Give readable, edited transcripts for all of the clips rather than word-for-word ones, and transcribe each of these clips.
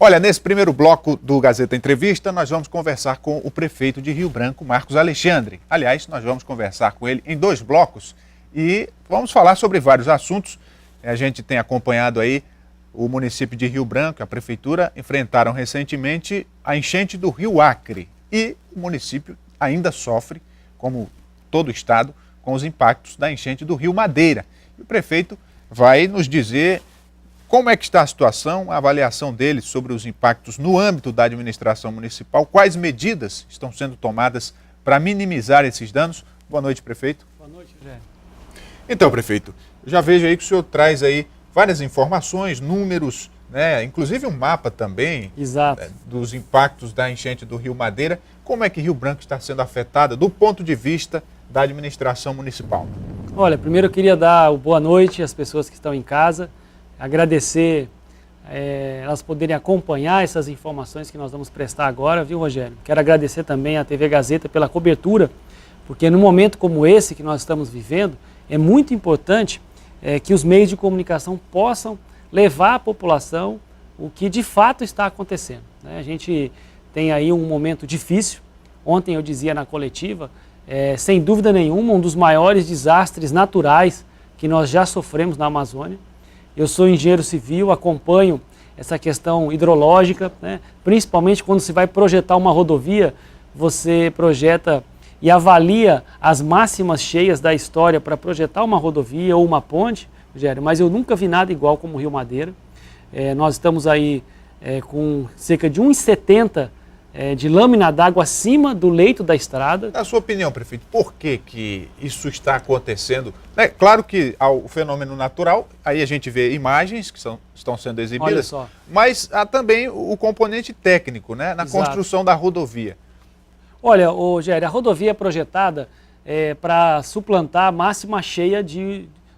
Olha, nesse primeiro bloco do Gazeta Entrevista, nós vamos conversar com o prefeito de Rio Branco, Marcos Alexandre. Aliás, nós vamos conversar com ele em 2 blocos e vamos falar sobre vários assuntos. A gente tem acompanhado aí o município de Rio Branco, a prefeitura, enfrentaram recentemente a enchente do Rio Acre. E o município ainda sofre, como todo o estado, com os impactos da enchente do Rio Madeira. E o prefeito vai nos dizer como é que está a situação, a avaliação dele sobre os impactos no âmbito da administração municipal, quais medidas estão sendo tomadas para minimizar esses danos. Boa noite, prefeito. Boa noite, José. Então, prefeito, já vejo aí que o senhor traz aí várias informações, números, né, inclusive um mapa também. Exato. Dos impactos da enchente do Rio Madeira. Como é que Rio Branco está sendo afetada do ponto de vista da administração municipal? Olha, primeiro eu queria dar boa noite às pessoas que estão em casa, agradecer elas poderem acompanhar essas informações que nós vamos prestar agora, viu, Rogério? Quero agradecer também à TV Gazeta pela cobertura, porque num momento como esse que nós estamos vivendo, é muito importante que os meios de comunicação possam levar à população o que de fato está acontecendo, né? A gente tem aí um momento difícil. Ontem eu dizia na coletiva, sem dúvida nenhuma, um dos maiores desastres naturais que nós já sofremos na Amazônia. Eu sou engenheiro civil, acompanho essa questão hidrológica, né? Principalmente quando se vai projetar uma rodovia, você projeta e avalia as máximas cheias da história para projetar uma rodovia ou uma ponte, Rogério, mas eu nunca vi nada igual como o Rio Madeira. Nós estamos aí com cerca de 1,70 de lâmina d'água acima do leito da estrada. Na sua opinião, prefeito, por que isso está acontecendo? Claro que há o fenômeno natural, aí a gente vê imagens que estão sendo exibidas, mas há também o componente técnico, né, na Exato. Construção da rodovia. Olha, Rogério, a rodovia é projetada para suplantar a máxima cheia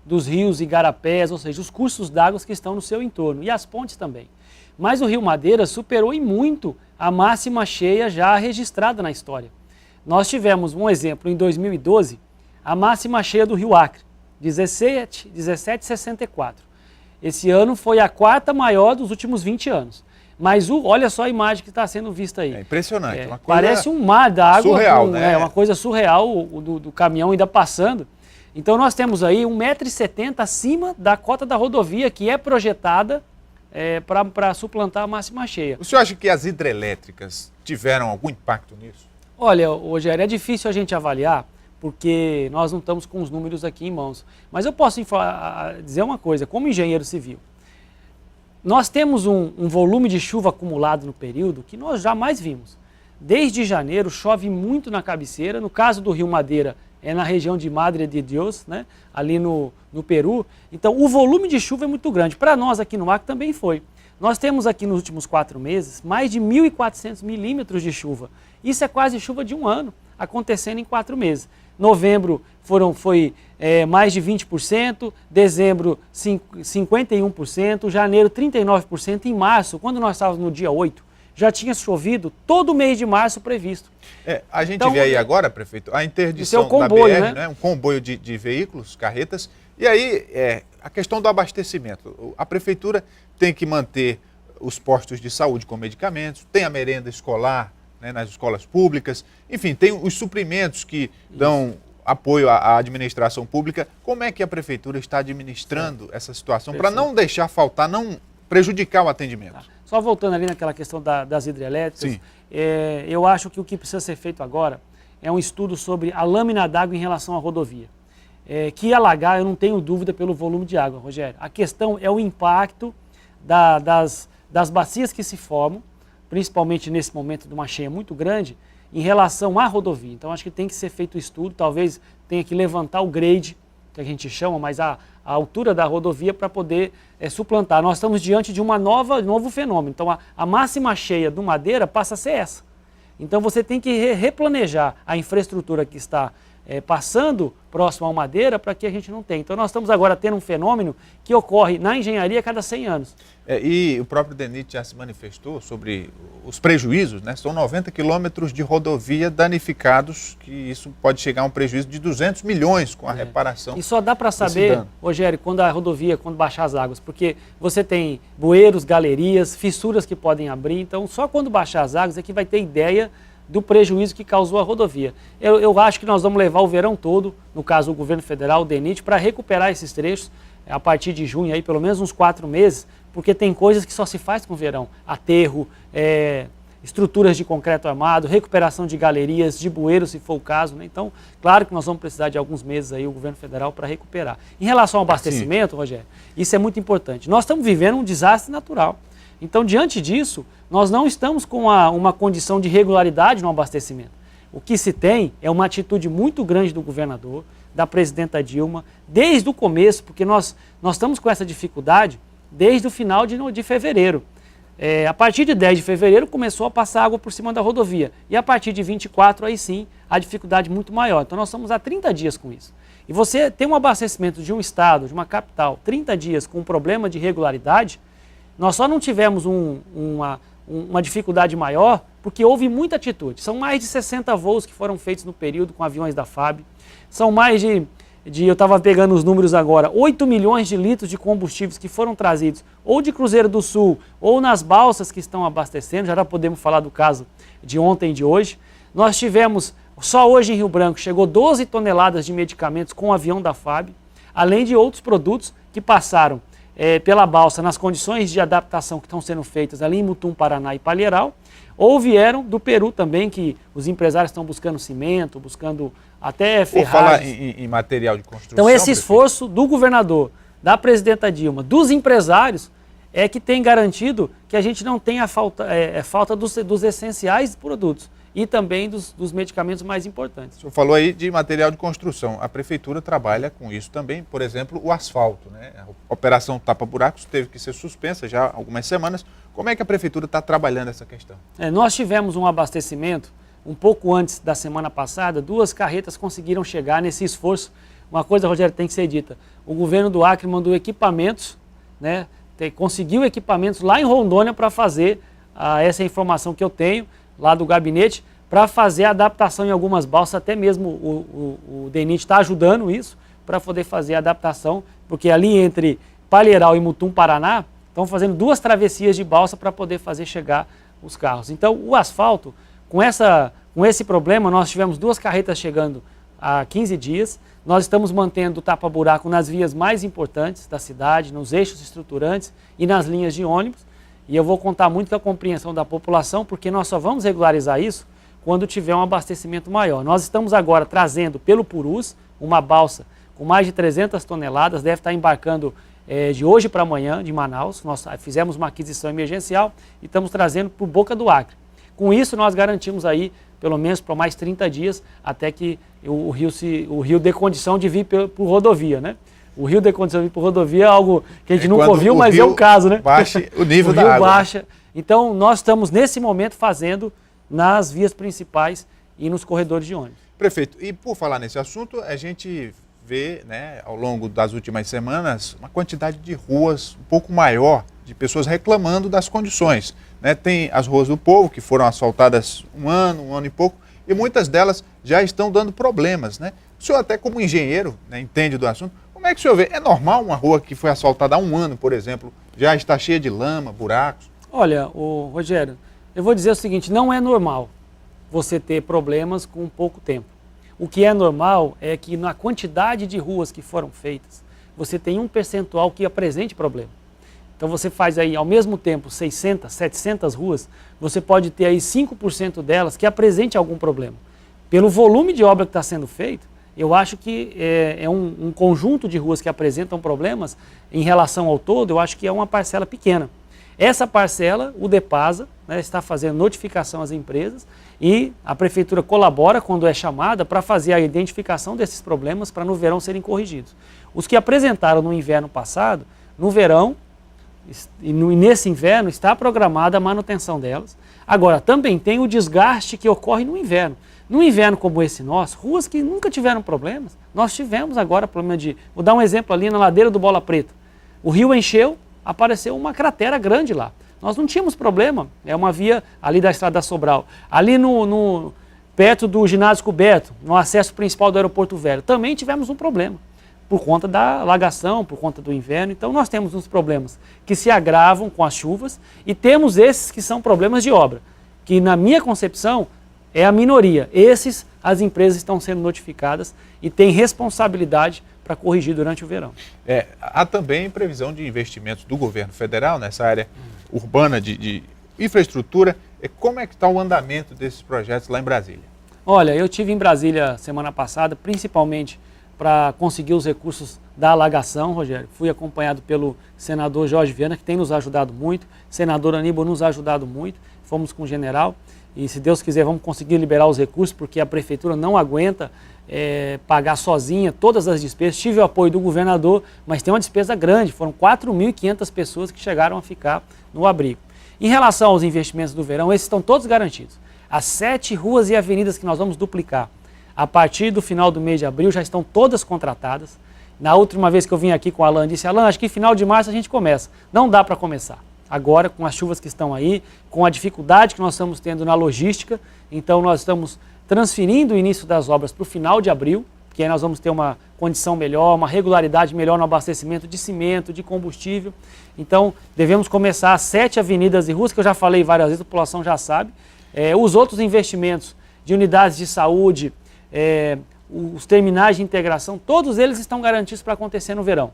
dos rios e igarapés, ou seja, os cursos d'água que estão no seu entorno, e as pontes também. Mas o Rio Madeira superou em muito a máxima cheia já registrada na história. Nós tivemos um exemplo em 2012, a máxima cheia do Rio Acre, 17,64. Esse ano foi a 4ª maior dos últimos 20 anos. Mas olha só a imagem que está sendo vista aí. É impressionante. Uma coisa parece um mar d'água. Surreal, né? Uma coisa surreal do caminhão ainda passando. Então nós temos aí 1,70 m acima da cota da rodovia, que é projetada para suplantar a máxima cheia. O senhor acha que as hidrelétricas tiveram algum impacto nisso? Olha, Rogério, é difícil a gente avaliar, porque nós não estamos com os números aqui em mãos. Mas eu posso dizer uma coisa, como engenheiro civil. Nós temos um volume de chuva acumulado no período que nós jamais vimos. Desde janeiro chove muito na cabeceira, no caso do Rio Madeira é na região de Madre de Dios, né, ali no Peru. Então o volume de chuva é muito grande. Para nós aqui no Acre também foi. Nós temos aqui nos últimos 4 meses mais de 1.400 milímetros de chuva. Isso é quase chuva de um ano acontecendo em 4 meses. Novembro foi mais de 20%, dezembro 51%, janeiro 39%, em março, quando nós estávamos no dia 8, já tinha chovido todo o mês de março previsto. A gente vê aí agora, prefeito, a interdição comboio, da BR, né? Um comboio de veículos, carretas, e aí a questão do abastecimento. A prefeitura tem que manter os postos de saúde com medicamentos, tem a merenda escolar, né, nas escolas públicas, enfim, tem os suprimentos que dão apoio à administração pública. Como é que a prefeitura está administrando essa situação para não deixar faltar, não prejudicar o atendimento? Tá. Só voltando ali naquela questão das hidrelétricas, eu acho que o que precisa ser feito agora é um estudo sobre a lâmina d'água em relação à rodovia. Que alagar, eu não tenho dúvida pelo volume de água, Rogério. A questão é o impacto das bacias que se formam, principalmente nesse momento de uma cheia muito grande, em relação à rodovia. Então acho que tem que ser feito o estudo, talvez tenha que levantar o grade, que a gente chama, mas a altura da rodovia para poder suplantar. Nós estamos diante de um novo fenômeno. Então a máxima cheia do Madeira passa a ser essa. Então você tem que replanejar a infraestrutura que está passando próximo ao Madeira para que a gente não tenha. Então nós estamos agora tendo um fenômeno que ocorre na engenharia a cada 100 anos. E o próprio DENIT já se manifestou sobre os prejuízos, né? São 90 quilômetros de rodovia danificados, que isso pode chegar a um prejuízo de 200 milhões com a reparação. E só dá para saber, Rogério, quando a rodovia, quando baixar as águas, porque você tem bueiros, galerias, fissuras que podem abrir, então só quando baixar as águas é que vai ter ideia do prejuízo que causou a rodovia. Eu acho que nós vamos levar o verão todo, no caso o governo federal, o DENIT, para recuperar esses trechos a partir de junho, aí, pelo menos uns 4 meses, porque tem coisas que só se faz com o verão. Aterro, estruturas de concreto armado, recuperação de galerias, de bueiros, se for o caso, né? Então, claro que nós vamos precisar de alguns meses aí, o governo federal, para recuperar. Em relação ao abastecimento, Rogério, isso é muito importante. Nós estamos vivendo um desastre natural. Então, diante disso, nós não estamos com uma condição de regularidade no abastecimento. O que se tem é uma atitude muito grande do governador, da presidenta Dilma, desde o começo, porque nós estamos com essa dificuldade desde o final de fevereiro. A partir de 10 de fevereiro começou a passar água por cima da rodovia. E a partir de 24, aí sim, a dificuldade muito maior. Então nós estamos há 30 dias com isso. E você tem um abastecimento de um estado, de uma capital, 30 dias com um problema de regularidade, nós só não tivemos uma dificuldade maior porque houve muita atitude. São mais de 60 voos que foram feitos no período com aviões da FAB. São mais eu estava pegando os números agora, 8 milhões de litros de combustíveis que foram trazidos ou de Cruzeiro do Sul ou nas balsas que estão abastecendo. Já podemos falar do caso de ontem e de hoje. Nós tivemos, só hoje em Rio Branco, chegou 12 toneladas de medicamentos com o avião da FAB, além de outros produtos que passaram pela balsa nas condições de adaptação que estão sendo feitas ali em Mutum, Paraná e Palheiral, ou vieram do Peru também, que os empresários estão buscando cimento, buscando até ferragens. Por falar em material de construção... Então esse esforço do governador, da presidenta Dilma, dos empresários, é que tem garantido que a gente não tenha falta dos essenciais produtos e também dos medicamentos mais importantes. O senhor falou aí de material de construção. A prefeitura trabalha com isso também, por exemplo, o asfalto, né? A operação tapa-buracos teve que ser suspensa já há algumas semanas. Como é que a prefeitura está trabalhando essa questão? Nós tivemos um abastecimento, um pouco antes da semana passada, 2 carretas conseguiram chegar nesse esforço. Uma coisa, Rogério, tem que ser dita. O governo do Acre mandou equipamentos, né? Conseguiu equipamentos lá em Rondônia para fazer essa informação que eu tenho, lá do gabinete, para fazer a adaptação em algumas balsas, até mesmo o DENIT está ajudando isso, para poder fazer a adaptação, porque ali entre Palheiral e Mutum, Paraná, estão fazendo 2 travessias de balsa para poder fazer chegar os carros. Então, o asfalto, com esse problema, nós tivemos 2 carretas chegando há 15 dias, nós estamos mantendo o tapa-buraco nas vias mais importantes da cidade, nos eixos estruturantes e nas linhas de ônibus. E eu vou contar muito com a compreensão da população, porque nós só vamos regularizar isso quando tiver um abastecimento maior. Nós estamos agora trazendo pelo Purus uma balsa com mais de 300 toneladas, deve estar embarcando de hoje para amanhã de Manaus. Nós fizemos uma aquisição emergencial e estamos trazendo por Boca do Acre. Com isso nós garantimos aí, pelo menos por mais 30 dias, até que o rio dê condição de vir por rodovia, né? O rio de condição de vir por rodovia é algo que a gente nunca ouviu, mas é o caso, né? Baixe o nível da água. O rio baixa. Então, nós estamos, nesse momento, fazendo nas vias principais e nos corredores de ônibus. Prefeito, e por falar nesse assunto, a gente vê, né, ao longo das últimas semanas, uma quantidade de ruas um pouco maior, de pessoas reclamando das condições, né? Tem as ruas do povo, que foram asfaltadas um ano e pouco, e muitas delas já estão dando problemas, né? O senhor, até como engenheiro, né, entende do assunto. Como é que o senhor vê? É normal uma rua que foi asfaltada há um ano, por exemplo, já está cheia de lama, buracos? Olha, Rogério, eu vou dizer o seguinte, não é normal você ter problemas com pouco tempo. O que é normal é que na quantidade de ruas que foram feitas, você tem um percentual que apresente problema. Então você faz aí ao mesmo tempo 600, 700 ruas, você pode ter aí 5% delas que apresente algum problema. Pelo volume de obra que está sendo feito, eu acho que é um conjunto de ruas que apresentam problemas em relação ao todo, eu acho que é uma parcela pequena. Essa parcela, o DEPASA, né, está fazendo notificação às empresas e a prefeitura colabora quando é chamada para fazer a identificação desses problemas para no verão serem corrigidos. Os que apresentaram no inverno passado, no verão e nesse inverno está programada a manutenção delas. Agora, também tem o desgaste que ocorre no inverno. No inverno como esse nosso, ruas que nunca tiveram problemas, nós tivemos agora problema de... Vou dar um exemplo ali na ladeira do Bola Preta. O rio encheu, apareceu uma cratera grande lá. Nós não tínhamos problema, é uma via ali da Estrada da Sobral. Ali perto do ginásio coberto, no acesso principal do Aeroporto Velho, também tivemos um problema, por conta da alagação, por conta do inverno. Então nós temos uns problemas que se agravam com as chuvas e temos esses que são problemas de obra, que na minha concepção é a minoria. Esses as empresas estão sendo notificadas e têm responsabilidade para corrigir durante o verão. Há também previsão de investimentos do governo federal nessa área urbana de infraestrutura. Como é que está o andamento desses projetos lá em Brasília? Olha, eu estive em Brasília semana passada, principalmente para conseguir os recursos da alagação, Rogério. Fui acompanhado pelo senador Jorge Viana, que tem nos ajudado muito, senador Aníbal nos ajudado muito, fomos com o general e, se Deus quiser, vamos conseguir liberar os recursos, porque a prefeitura não aguenta pagar sozinha todas as despesas. Tive o apoio do governador, mas tem uma despesa grande, foram 4.500 pessoas que chegaram a ficar no abrigo. Em relação aos investimentos do verão, esses estão todos garantidos. As 7 ruas e avenidas que nós vamos duplicar, a partir do final do mês de abril, já estão todas contratadas. Na última vez que eu vim aqui com o Alan, disse: Alan, acho que final de março a gente começa. Não dá para começar. Agora, com as chuvas que estão aí, com a dificuldade que nós estamos tendo na logística, então nós estamos transferindo o início das obras para o final de abril, que aí nós vamos ter uma condição melhor, uma regularidade melhor no abastecimento de cimento, de combustível. Então, devemos começar as 7 avenidas e ruas, que eu já falei várias vezes, a população já sabe. Os outros investimentos de unidades de saúde, os terminais de integração, todos eles estão garantidos para acontecer no verão.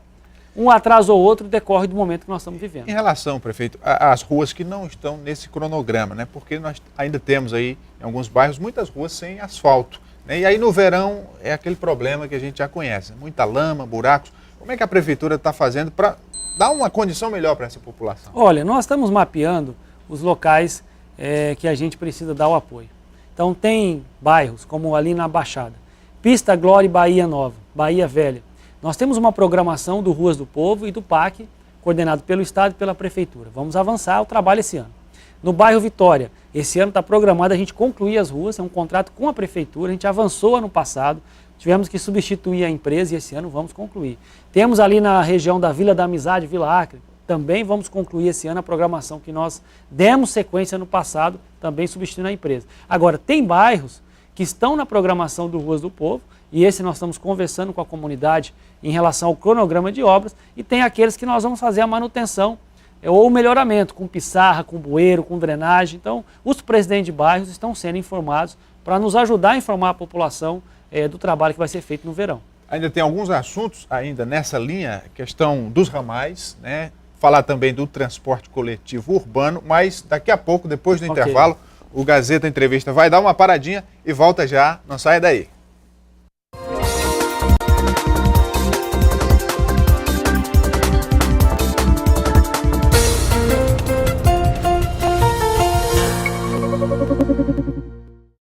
Um atraso ou outro decorre do momento que nós estamos vivendo. Em relação, prefeito, às ruas que não estão nesse cronograma, né? Porque nós ainda temos aí, em alguns bairros, muitas ruas sem asfalto, né? E aí no verão é aquele problema que a gente já conhece, muita lama, buracos. Como é que a prefeitura está fazendo para dar uma condição melhor para essa população? Olha, nós estamos mapeando os locais que a gente precisa dar o apoio. Então tem bairros como ali na Baixada, Pista Glória e Bahia Nova, Bahia Velha. Nós temos uma programação do Ruas do Povo e do PAC, coordenado pelo Estado e pela Prefeitura. Vamos avançar o trabalho esse ano. No bairro Vitória, esse ano está programado a gente concluir as ruas, é um contrato com a Prefeitura, a gente avançou ano passado, tivemos que substituir a empresa e esse ano vamos concluir. Temos ali na região da Vila da Amizade, Vila Acre, também vamos concluir esse ano a programação que nós demos sequência no passado, também substituindo a empresa. Agora, tem bairros que estão na programação do Ruas do Povo, e esse nós estamos conversando com a comunidade em relação ao cronograma de obras, e tem aqueles que nós vamos fazer a manutenção ou o melhoramento, com pissarra, com bueiro, com drenagem. Então, os presidentes de bairros estão sendo informados para nos ajudar a informar a população do trabalho que vai ser feito no verão. Ainda tem alguns assuntos ainda nessa linha, questão dos ramais, né? Falar também do transporte coletivo urbano, mas daqui a pouco, depois do intervalo, o Gazeta Entrevista vai dar uma paradinha e volta já, não saia daí.